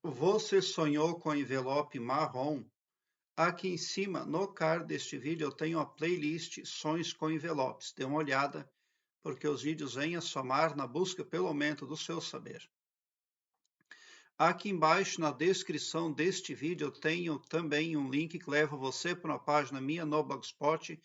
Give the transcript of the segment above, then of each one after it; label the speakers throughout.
Speaker 1: Você sonhou com envelope marrom? Aqui em cima, no card deste vídeo, eu tenho a playlist Sonhos com Envelopes. Dê uma olhada, porque os vídeos vêm a somar na busca pelo aumento do seu saber. Aqui embaixo, na descrição deste vídeo, eu tenho também um link que leva você para uma página minha no Blogspot,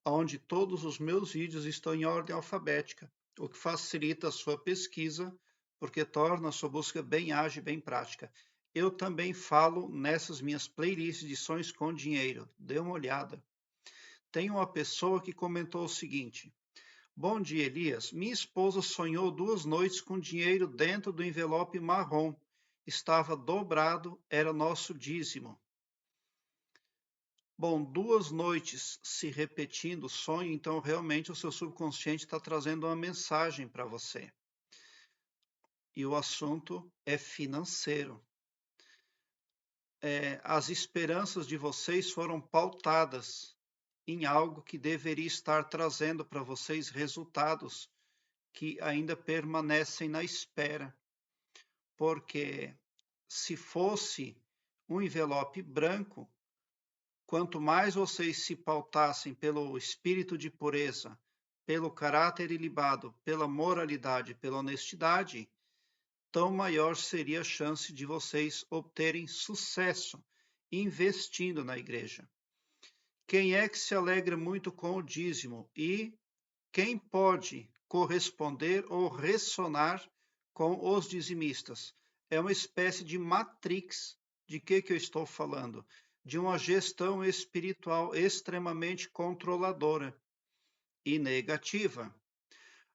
Speaker 1: onde todos os meus vídeos estão em ordem alfabética, o que facilita a sua pesquisa, porque torna a sua busca bem ágil e bem prática. Eu também falo nessas minhas playlists de sonhos com dinheiro. Dê uma olhada. Tem uma pessoa que comentou o seguinte: Bom dia, Elias. Minha esposa sonhou 2 noites com dinheiro dentro do envelope marrom. Estava dobrado, era nosso dízimo. Bom, 2 noites se repetindo o sonho, então realmente o seu subconsciente está trazendo uma mensagem para você. E o assunto é financeiro. As esperanças de vocês foram pautadas em algo que deveria estar trazendo para vocês resultados que ainda permanecem na espera. Porque se fosse um envelope branco, quanto mais vocês se pautassem pelo espírito de pureza, pelo caráter ilibado, pela moralidade, pela honestidade, tão maior seria a chance de vocês obterem sucesso investindo na igreja. Quem é que se alegra muito com o dízimo e quem pode corresponder ou ressonar com os dizimistas? É uma espécie de matrix. De que eu estou falando? De uma gestão espiritual extremamente controladora e negativa.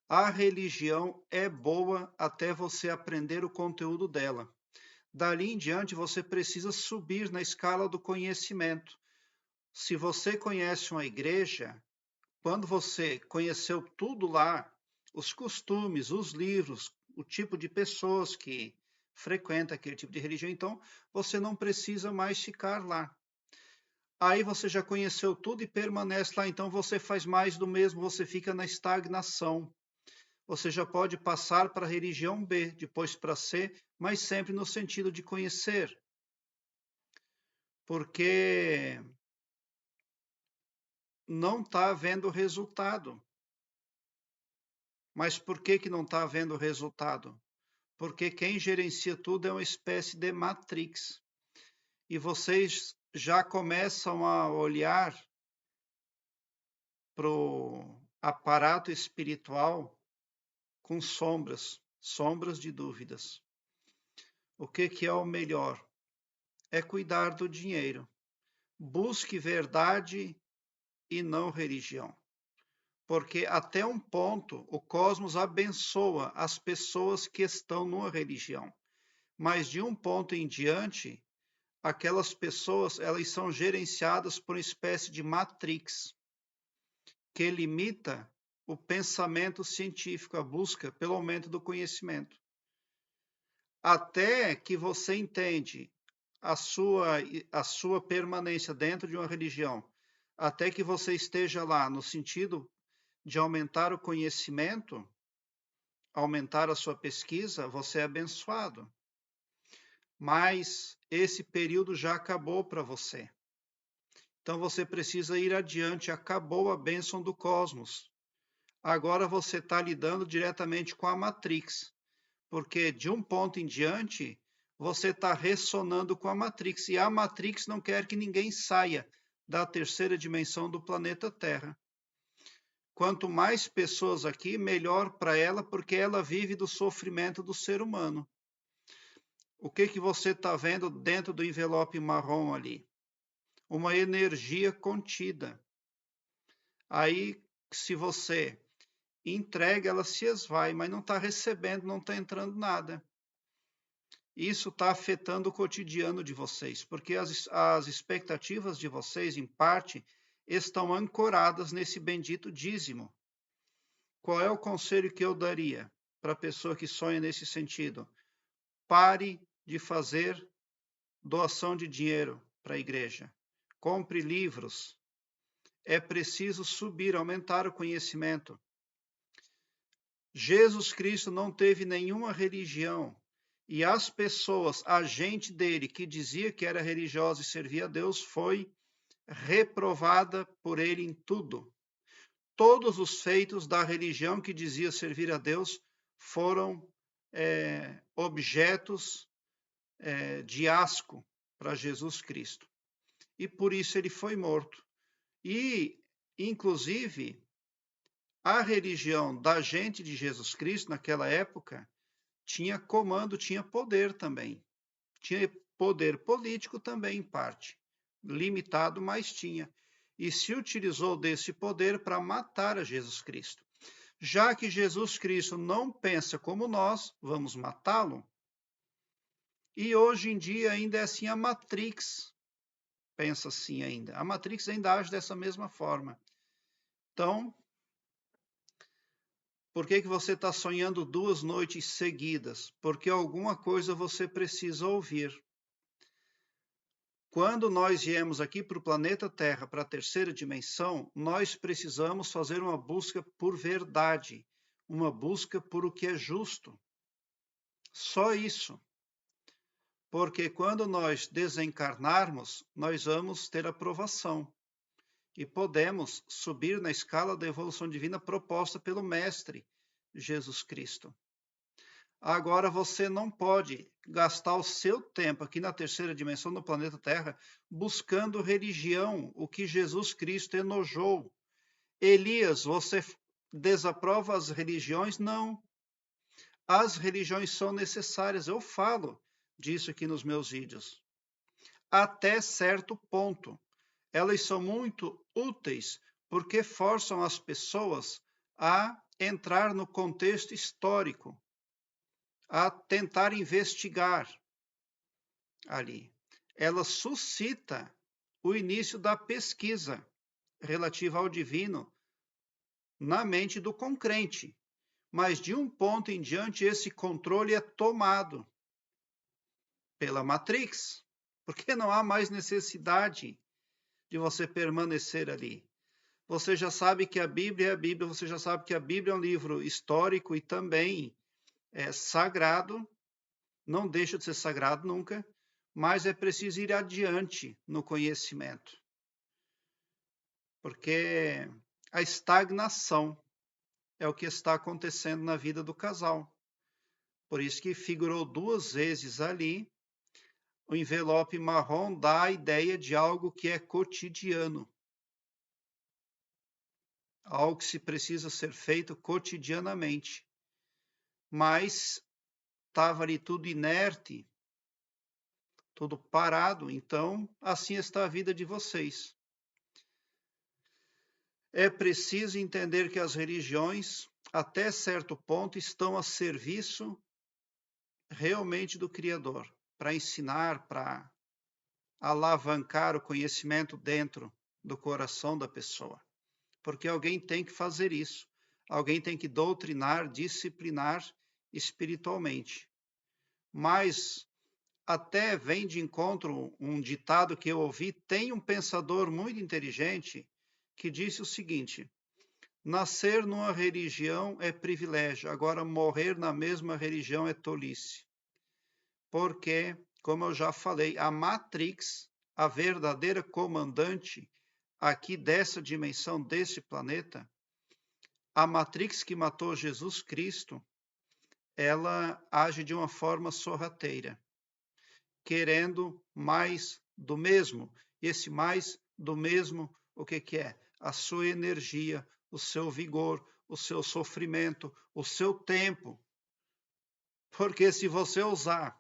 Speaker 1: A religião é boa até você aprender o conteúdo dela. Dali em diante, você precisa subir na escala do conhecimento. Se você conhece uma igreja, quando você conheceu tudo lá, os costumes, os livros, o tipo de pessoas que frequentam aquele tipo de religião, então você não precisa mais ficar lá. Aí você já conheceu tudo e permanece lá, então você faz mais do mesmo, você fica na estagnação. Você já pode passar para a religião B, depois para C, mas sempre no sentido de conhecer. Porque não está havendo resultado. Mas por que não está havendo resultado? Porque quem gerencia tudo é uma espécie de matrix. E vocês já começam a olhar para o aparato espiritual com sombras de dúvidas. O que é o melhor? É cuidar do dinheiro. Busque verdade e não religião. Porque até um ponto o cosmos abençoa as pessoas que estão numa religião. Mas de um ponto em diante, aquelas pessoas elas são gerenciadas por uma espécie de matrix que limita o pensamento científico, a busca pelo aumento do conhecimento. Até que você entende a sua permanência dentro de uma religião, até que você esteja lá no sentido de aumentar o conhecimento, aumentar a sua pesquisa, você é abençoado. Mas esse período já acabou para você. Então você precisa ir adiante, acabou a bênção do cosmos. Agora você está lidando diretamente com a Matrix, porque de um ponto em diante, você está ressonando com a Matrix, e a Matrix não quer que ninguém saia da terceira dimensão do planeta Terra. Quanto mais pessoas aqui, melhor para ela, porque ela vive do sofrimento do ser humano. O que você está vendo dentro do envelope marrom ali? Uma energia contida. Aí, se você entrega, ela se esvai, mas não está recebendo, não está entrando nada. Isso está afetando o cotidiano de vocês, porque as expectativas de vocês, em parte, estão ancoradas nesse bendito dízimo. Qual é o conselho que eu daria para a pessoa que sonha nesse sentido? Pare de fazer doação de dinheiro para a igreja. Compre livros. É preciso subir, aumentar o conhecimento. Jesus Cristo não teve nenhuma religião. E as pessoas, a gente dele, que dizia que era religiosa e servia a Deus, foi reprovada por ele em tudo. Todos os feitos da religião que dizia servir a Deus foram objetos de asco para Jesus Cristo. E por isso ele foi morto. E, inclusive, a religião da gente de Jesus Cristo, naquela época, tinha comando, tinha poder também. Tinha poder político também, em parte. Limitado, mas tinha. E se utilizou desse poder para matar a Jesus Cristo. Já que Jesus Cristo não pensa como nós, vamos matá-lo? E hoje em dia ainda é assim, a Matrix pensa assim ainda. A Matrix ainda age dessa mesma forma. Então, por que você está sonhando 2 noites seguidas? Porque alguma coisa você precisa ouvir. Quando nós viemos aqui para o planeta Terra, para a terceira dimensão, nós precisamos fazer uma busca por verdade, uma busca por o que é justo. Só isso. Porque quando nós desencarnarmos, nós vamos ter aprovação e podemos subir na escala da evolução divina proposta pelo Mestre Jesus Cristo. Agora você não pode gastar o seu tempo aqui na terceira dimensão do planeta Terra buscando religião, o que Jesus Cristo enojou. Elias, você desaprova as religiões? Não. As religiões são necessárias, eu falo disso aqui nos meus vídeos. Até certo ponto. Elas são muito úteis porque forçam as pessoas a entrar no contexto histórico, a tentar investigar ali. Ela suscita o início da pesquisa relativa ao divino na mente do concrente. Mas de um ponto em diante, esse controle é tomado pela Matrix, porque não há mais necessidade de você permanecer ali. Você já sabe que a Bíblia é a Bíblia, você já sabe que a Bíblia é um livro histórico e também é sagrado, não deixa de ser sagrado nunca, mas é preciso ir adiante no conhecimento. Porque a estagnação é o que está acontecendo na vida do casal. Por isso que figurou 2 vezes ali, o envelope marrom dá a ideia de algo que é cotidiano. Algo que se precisa ser feito cotidianamente. Mas estava ali tudo inerte, tudo parado, então assim está a vida de vocês. É preciso entender que as religiões, até certo ponto, estão a serviço realmente do Criador, para ensinar, para alavancar o conhecimento dentro do coração da pessoa. Porque alguém tem que fazer isso. Alguém tem que doutrinar, disciplinar espiritualmente. Mas até vem de encontro um ditado que eu ouvi, tem um pensador muito inteligente que disse o seguinte: nascer numa religião é privilégio, agora morrer na mesma religião é tolice. Porque, como eu já falei, a Matrix, a verdadeira comandante aqui dessa dimensão, desse planeta, a Matrix que matou Jesus Cristo, ela age de uma forma sorrateira, querendo mais do mesmo. E esse mais do mesmo, o que é? A sua energia, o seu vigor, o seu sofrimento, o seu tempo. Porque se você usar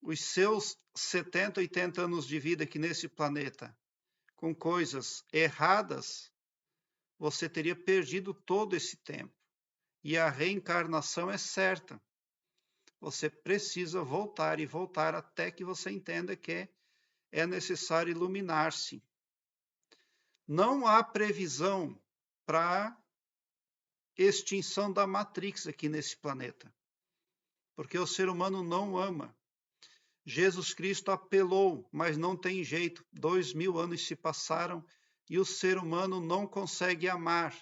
Speaker 1: os seus 70, 80 anos de vida aqui nesse planeta com coisas erradas, você teria perdido todo esse tempo. E a reencarnação é certa. Você precisa voltar e voltar até que você entenda que é necessário iluminar-se. Não há previsão para extinção da Matrix aqui nesse planeta, porque o ser humano não ama. Jesus Cristo apelou, mas não tem jeito. 2000 anos se passaram e o ser humano não consegue amar.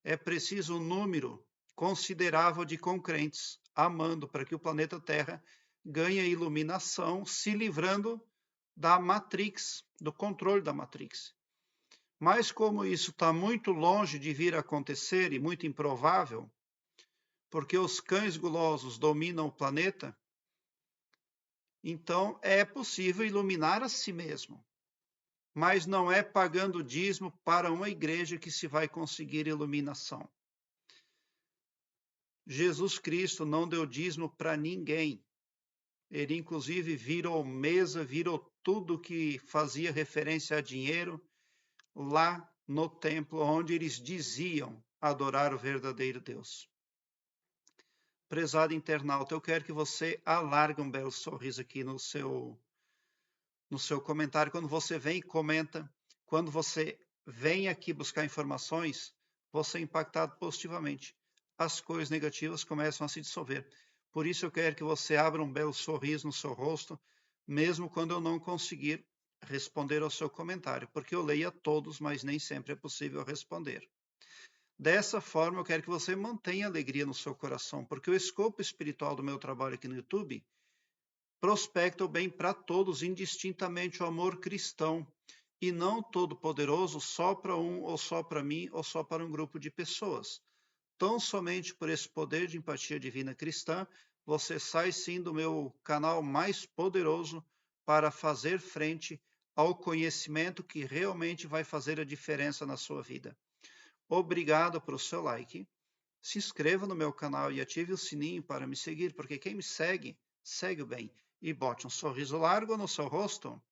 Speaker 1: É preciso um número considerável de concrentes. amando para que o planeta Terra ganhe iluminação, se livrando da Matrix, do controle da Matrix. Mas como isso está muito longe de vir a acontecer e muito improvável, porque os cães gulosos dominam o planeta, então é possível iluminar a si mesmo. Mas não é pagando dízimo para uma igreja que se vai conseguir iluminação. Jesus Cristo não deu dízimo para ninguém. Ele, inclusive, virou mesa, virou tudo que fazia referência a dinheiro lá no templo, onde eles diziam adorar o verdadeiro Deus. Prezado internauta, eu quero que você alargue um belo sorriso aqui no seu comentário. Quando você vem e comenta, quando você vem aqui buscar informações, você é impactado positivamente. As coisas negativas começam a se dissolver. Por isso eu quero que você abra um belo sorriso no seu rosto, mesmo quando eu não conseguir responder ao seu comentário, porque eu leio a todos, mas nem sempre é possível responder. Dessa forma, eu quero que você mantenha alegria no seu coração, porque o escopo espiritual do meu trabalho aqui no YouTube prospecta o bem para todos, indistintamente o amor cristão, e não todo-poderoso só para um, ou só para mim, ou só para um grupo de pessoas. Tão somente por esse poder de empatia divina cristã, você sai sim do meu canal mais poderoso para fazer frente ao conhecimento que realmente vai fazer a diferença na sua vida. Obrigado pelo seu like. Se inscreva no meu canal e ative o sininho para me seguir, porque quem me segue, segue o bem. E bote um sorriso largo no seu rosto,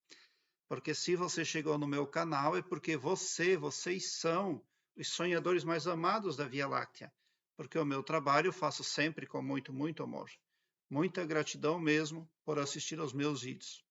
Speaker 1: porque se você chegou no meu canal é porque vocês são os sonhadores mais amados da Via Láctea, porque o meu trabalho eu faço sempre com muito, muito amor. Muita gratidão mesmo por assistir aos meus vídeos.